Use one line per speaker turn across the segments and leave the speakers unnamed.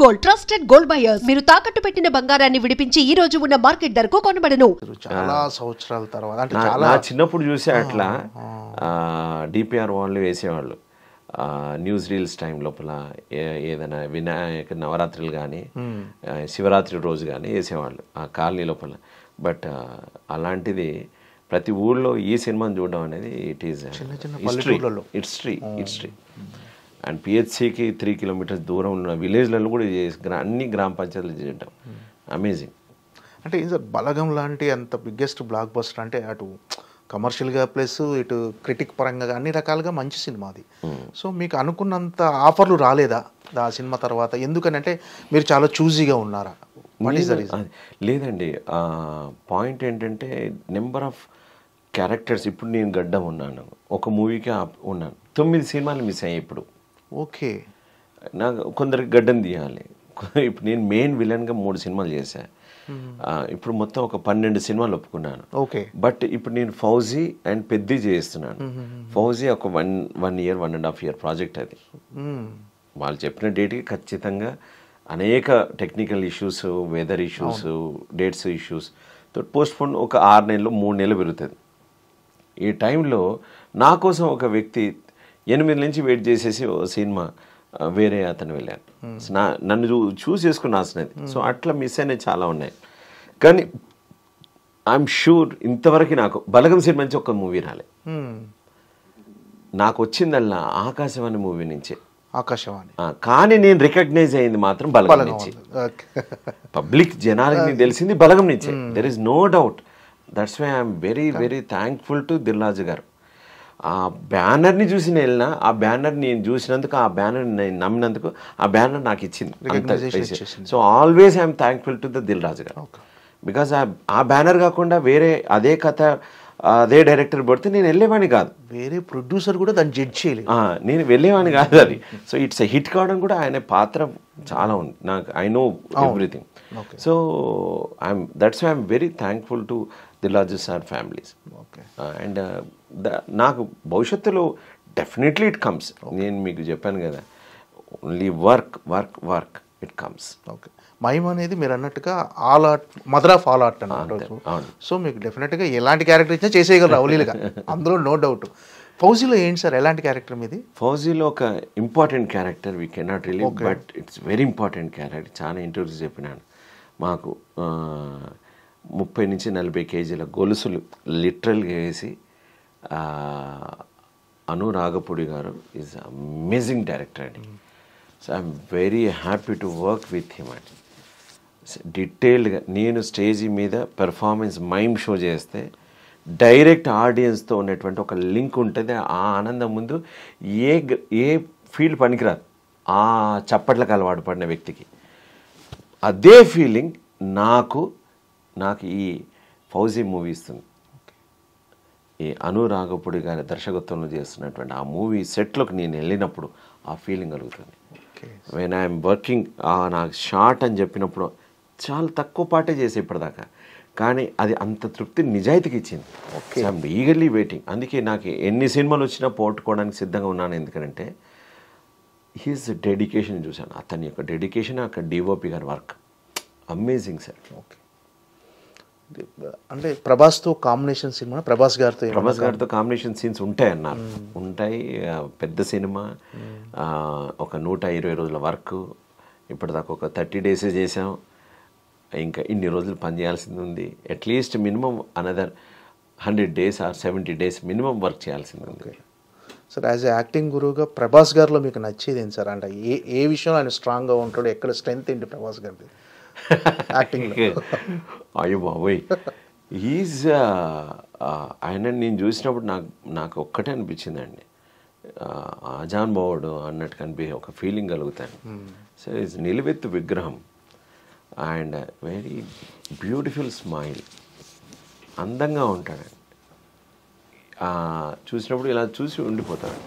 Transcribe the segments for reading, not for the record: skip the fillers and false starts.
Gold trusted gold buyers. మీరు తాకట్టు పెట్టిన బంగారాన్ని విడిపించి ఈ రోజు ఉన్న మార్కెట్ ధరకు కొనబడను.
చాలా సంవత్సరాల తర్వాత అంటే
చాలా చిన్నప్పుడు చూసే అట్లా డిపిఆర్ వాళ్ళు వేసేవాళ్ళు న్యూస్ రీల్స్ టైం లోపల ఏదైనా వినాయక నవరాత్రులు కానీ శివరాత్రి రోజు కానీ వేసేవాళ్ళు ఆ కాలనీ లోపల. బట్ అలాంటిది ప్రతి ఊళ్ళో ఈ సినిమాని చూడడం అనేది ఇట్ ఈస్ హిస్టరీ. అండ్ పిహెచ్సికి 3 కిలోమీటర్స్ దూరం ఉన్న విలేజ్లలో కూడా అన్ని గ్రామ పంచాయతీలు చేయడం అమేజింగ్.
అంటే ఏం సార్ బలగం లాంటి అంత బిగ్గెస్ట్ బ్లాక్ బస్టర్ అంటే అటు కమర్షియల్గా ప్లస్ ఇటు క్రిటిక్ పరంగా అన్ని రకాలుగా మంచి సినిమా అది. సో మీకు అనుకున్నంత ఆఫర్లు రాలేదా ఆ సినిమా తర్వాత? ఎందుకని అంటే మీరు చాలా చూజీగా ఉన్నారా?
లేదండి, పాయింట్ ఏంటంటే నెంబర్ ఆఫ్ క్యారెక్టర్స్. ఇప్పుడు నేను గడ్డం ఉన్నాను, ఒక మూవీకి ఉన్నాను, 9 సినిమాలు మిస్ అయ్యాయి ఇప్పుడు.
ఓకే,
నాకు కొందరికి గడ్డం తీయాలి. ఇప్పుడు నేను మెయిన్ విలన్గా 3 సినిమాలు చేశాను. ఇప్పుడు మొత్తం ఒక 12 సినిమాలు ఒప్పుకున్నాను.
ఓకే,
బట్ ఇప్పుడు నేను ఫౌజీ అండ్ పెద్ది చేస్తున్నాను. ఫౌజీ ఒక 1 year 1.5 year ప్రాజెక్ట్ అది. వాళ్ళు చెప్పిన డేట్కి ఖచ్చితంగా అనేక technical issues, weather issues, dates issues తో పోస్ట్పోన్ ఒక 6 నెలలు 3 నెలలు పెరుగుతుంది. ఈ టైంలో నా కోసం ఒక వ్యక్తి 8 నుంచి వెయిట్ చేసేసి ఓ సినిమా వేరే అతను వెళ్ళాను. నన్ను చూస్ చేసుకుని రాసినది. సో అట్లా మిస్ అయినవి చాలా ఉన్నాయి. కానీ ఐఎమ్ షూర్ ఇంతవరకు నాకు బలగం సినిమా నుంచి ఒక మూవీ రాలే. నాకు వచ్చిందల్లా ఆకాశవాణి మూవీ నుంచే.
ఆకాశవాణి
కానీ నేను రికగ్నైజ్ అయింది మాత్రం బలగం నుంచి. పబ్లిక్ జనాలకి తెలిసింది బలగం నుంచే. There is no doubt. That's why I'm very very thankful to Dil Raju గారు. ఆ బ్యానర్ని చూసి నేను వెళ్ళినా, ఆ బ్యానర్ నేను చూసినందుకు, ఆ బ్యానర్ నేను నమ్మినందుకు ఆ బ్యానర్ నాకు ఇచ్చింది. So always I'm thankful to the Dil Raju గారు. బికాస్ ఆ బ్యానర్ కాకుండా వేరే అదే కథ అదే డైరెక్టర్ పడితే నేను వెళ్ళేవాడిని కాదు.
వేరే ప్రొడ్యూసర్ కూడా దాన్ని జడ్జ్ చేయలేదు,
నేను వెళ్ళేవాడిని కాదు అది. సో ఇట్స్ హిట్ కావడం కూడా ఆయన పాత్ర చాలా ఉంది. నాకు I know everything. So that's why I'm very thankful to Dil Raju sir families. And నాకు భవిష్యత్తులో డెఫినెట్లీ ఇట్ కమ్స్. నేను మీకు చెప్పాను కదా, only work work work it comes.
Okay, mime అనేది మీరు అన్నట్టుగా all art, mother of all art అన్నట్టు. సో మీకు డెఫినెట్గా ఎలాంటి క్యారెక్టర్ ఇచ్చినా చేసేయగలరు అవలీలుగా, అందులో నో డౌట్. ఫౌజీలో ఏంటి సార్, ఎలాంటి క్యారెక్టర్ మీది?
ఫౌజీలో ఒక important character, we cannot relieve, but it's very important character. చాలా ఇంటర్వ్యూస్ చెప్పినాను. మాకు 30 నుంచి 40 కేజీల గొలుసులు లిటరల్గా వేసి అను రాఘపూడి గారు ఈజ్ అమేజింగ్ డైరెక్టర్ అండి. So I'm very happy to work with him అండి. డీటెయిల్డ్గా నేను స్టేజీ మీద పెర్ఫార్మెన్స్ మైమ్ షో చేస్తే డైరెక్ట్ ఆడియన్స్తో ఉన్నటువంటి ఒక లింక్ ఉంటుంది. ఆ ఆనందం ముందు ఏ ఫీల్డ్ పనికిరాదు. ఆ చప్పట్లకు అలవాటు పడిన వ్యక్తికి అదే ఫీలింగ్ నాకు ఈ ఫౌజీ మూవీ ఇస్తుంది. ఈ అను రాఘపూడి గారి దర్శకత్వంలో చేస్తున్నటువంటి ఆ మూవీ సెట్లోకి నేను వెళ్ళినప్పుడు ఆ ఫీలింగ్ కలుగుతుంది. వెన్ ఐఎమ్ వర్కింగ్, నాకు షార్ట్ అని చెప్పినప్పుడు చాలా తక్కువ పాటే చేసే ఇప్పటిదాకా, కానీ అది అంత తృప్తి నిజాయితీకి ఇచ్చింది. I'm eagerly waiting. అందుకే నాకు ఎన్ని సినిమాలు వచ్చినా పోగొట్టుకోవడానికి సిద్ధంగా ఉన్నాను. ఎందుకంటే హీస్ డెడికేషన్ చూశాను. అతని యొక్క డెడికేషన్, అక్కడ డిఓపి గారి వర్క్ అమేజింగ్ సార్.
ఓకే, అంటే ప్రభాస్తో కాంబినేషన్ సినిమా, ప్రభాస్ గారితో
కాంబినేషన్ సీన్స్ ఉంటాయి అన్నారు. ఉంటాయి. పెద్ద సినిమా, ఒక 120 రోజుల వర్క్. ఇప్పటిదాకా ఒక 30 days చేసాం. ఇంకా ఇన్ని రోజులు పని చేయాల్సింది ఉంది. At least minimum another 100 days or 70 days minimum work చేయాల్సింది ఉంది.
సార్, యాజ్ ఏ యాక్టింగ్ గురువుగా ప్రభాస్ గారిలో మీకు నచ్చేది ఏంటి సార్? అంటే ఏ విషయంలో ఆయన స్ట్రాంగ్గా ఉంటాడు, ఎక్కడ స్ట్రెంగ్త్ ఏంటి ప్రభాస్ గారిది యాక్టింగ్?
అయ్యో బాబోయ్, ఈజ్ ఆయన నేను చూసినప్పుడు నాకు ఒక్కటే అనిపించిందండి, ఆజాన్ బావుడు అన్నట్టు కనిపించే ఒక ఫీలింగ్ కలుగుతాను. సో ఈజ్ నిలువెత్తు విగ్రహం అండ్ వెరీ బ్యూటిఫుల్ స్మైల్. అందంగా ఉంటాడండి. చూసినప్పుడు ఇలా చూసి ఉండిపోతాడు.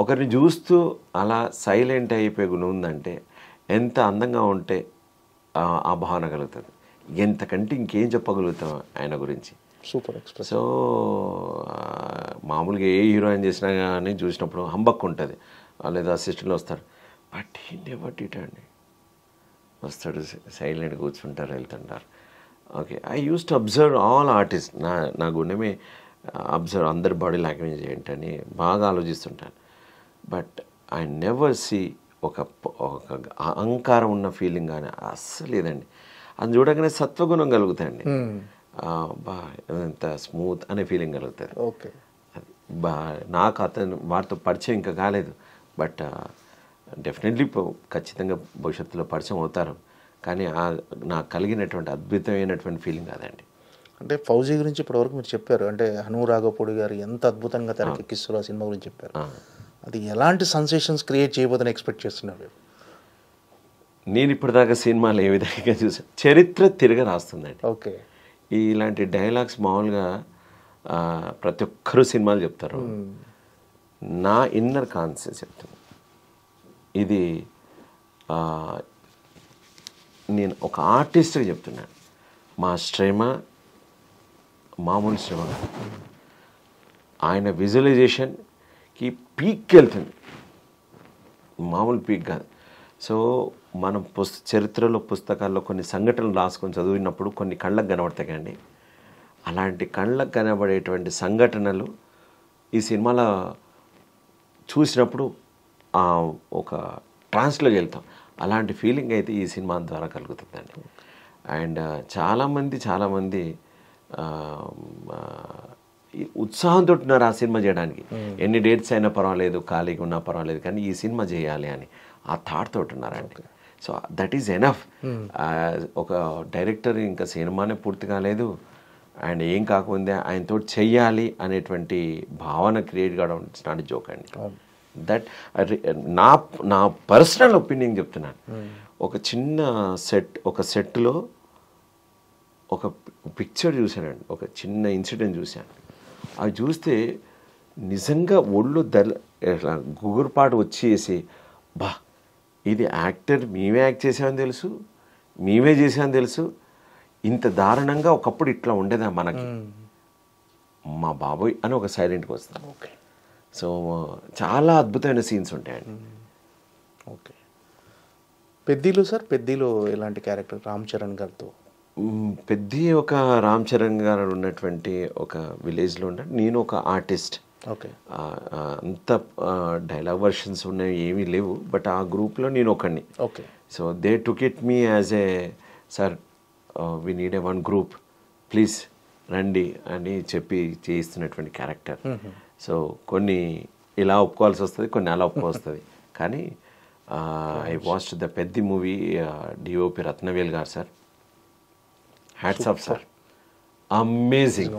ఒకరిని చూస్తూ అలా సైలెంట్ అయిపోయే గుణం ఉందంటే ఎంత అందంగా ఉంటే ఆ భావన కలుగుతుంది. ఎంతకంటే ఇంకేం చెప్పగలుగుతాం ఆయన గురించి.
Super express.
సో మామూలుగా ఏ హీరోయిన్ చేసినా కానీ చూసినప్పుడు హంబక్ ఉంటుంది, లేదా అసిస్టెంట్లు వస్తారు. బట్ హీ నెవర్ డిడ్ అండి. వస్తాడు, సైలెంట్ కూర్చుంటారు, వెళ్తుంటారు. Okay, I use to observe all artist. నా గుండెమే అబ్జర్వ్ అందరి బాడీ లాంగ్వేజ్ ఏంటని బాగా ఆలోచిస్తుంటాను. బట్ ఐ నెవర్ సీ ఒక అహంకారం ఉన్న ఫీలింగ్ కానీ అస్సలు లేదండి. అది చూడగానే సత్వగుణం కలుగుతాయండి. బా ఎంత స్మూత్ అనే ఫీలింగ్ కలుగుతుంది.
ఓకే,
నాకు వారితో పరిచయం ఇంకా కాలేదు, బట్ డెఫినెట్లీ ఖచ్చితంగా భవిష్యత్తులో పరిచయం అవుతారు. కానీ నాకు కలిగినటువంటి అద్భుతమైనటువంటి ఫీలింగ్ అదండి.
అంటే ఫౌజీ గురించి ఇప్పటివరకు మీరు చెప్పారు, అంటే హనురాఘపూడి గారు ఎంత అద్భుతంగా తెరకెక్కిస్తారు ఆ సినిమా గురించి చెప్పారు. అది ఎలాంటి సెన్సేషన్స్ క్రియేట్ చేయబోదని ఎక్స్పెక్ట్ చేస్తున్నారు?
నేను ఇప్పటిదాకా సినిమాలు ఏ విధంగా చూసాను, చరిత్ర తిరగ రాస్తుందండి.
ఓకే,
ఇలాంటి డైలాగ్స్ మామూలుగా ప్రతి ఒక్కరూ సినిమాలు చెప్తారు. నా ఇన్నర్ కాన్షియస్ చెప్తాను. ఇది నేను ఒక ఆర్టిస్ట్గా చెప్తున్నాను. మా శ్రమ మామూలు శ్రమ కాదు. ఆయన విజువలైజేషన్కి పీక్కి వెళ్తుంది, మామూలు పీక్ కాదు. సో మనం చరిత్రలో పుస్తకాల్లో కొన్ని సంఘటనలు రాసుకొని చదివినప్పుడు కొన్ని కళ్ళకు కనబడతాయి కండి. అలాంటి కళ్ళకు కనబడేటువంటి సంఘటనలు ఈ సినిమాలో చూసినప్పుడు ఒక ట్రాన్స్లోకి వెళ్తాం. అలాంటి ఫీలింగ్ అయితే ఈ సినిమా ద్వారా కలుగుతుందండి. అండ్ చాలామంది ఉత్సాహంతో ఉన్నారు ఆ సినిమా చేయడానికి. ఎన్ని డేట్స్ అయినా పర్వాలేదు, ఖాళీగా ఉన్నా పర్వాలేదు, కానీ ఈ సినిమా చేయాలి అని ఆ థాట్ తోటి ఉన్నారండి. So that is enough. ఒక డైరెక్టర్ ఇంకా సినిమానే పూర్తి కాలేదు అండ్ ఏం కాకపోతే ఆయనతో చెయ్యాలి అనేటువంటి భావన క్రియేట్ కావడం ఇట్స్ నాట్ జోక్ అండి. దట్ నా పర్సనల్ ఒపీనియన్ చెప్తున్నాను. ఒక చిన్న సెట్లో ఒక పిక్చర్ చూశానండి, ఒక చిన్న ఇన్సిడెంట్ చూశాను. అవి చూస్తే నిజంగా ఒళ్ళు గుగురుపాటు వచ్చేసి, బా ఇది యాక్టర్ మేమే యాక్ట్ చేసామని తెలుసు, మేమే చేసామని తెలుసు, ఇంత దారుణంగా ఒకప్పుడు ఇట్లా ఉండేదా మనకి, మా బాబోయ్ అని ఒక సైలెంట్కి వస్తాం.
ఓకే,
సో చాలా అద్భుతమైన సీన్స్ ఉంటాయండి.
ఓకే. పెద్దిలో ఎలాంటి క్యారెక్టర్ రామ్ చరణ్ గారితో?
ఒక రామ్ చరణ్ గారు ఉన్నటువంటి ఒక విలేజ్లో ఉంటాడు. నేను ఒక ఆర్టిస్ట్.
ఓకే,
అంత డైలాగ్ వర్షన్స్ ఉన్నాయి ఏమీ లేవు, బట్ ఆ గ్రూప్లో నేను ఒకడిని.
Okay.
So they took it me as a sir we need a one group please రండి అని చెప్పి చేయిస్తున్నటువంటి క్యారెక్టర్. సో కొన్ని ఇలా ఒప్పుకోవాల్సి వస్తుంది, కొన్ని అలా ఒప్పుకోవస్తుంది. కానీ ఐ వాచ్డ్ ద పెద్ద మూవీ, డిఓపి రత్నవేల్ గారు sir, hats off sir, amazing.